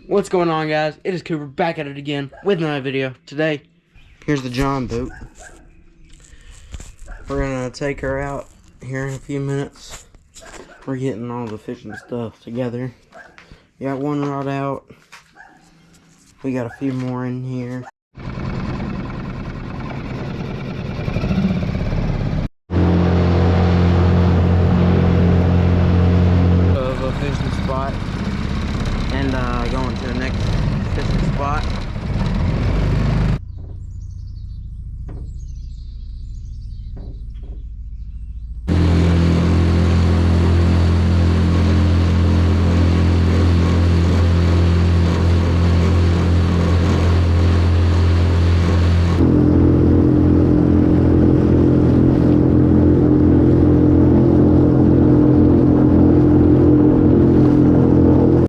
What's going on, guys? It is Cooper back at it again with another video. Today, here's the John boat. We're gonna take her out here in a few minutes. We're getting all the fishing stuff together. We got one rod out. We got a few more in here. Of a fishing spot and going to the next fishing spot.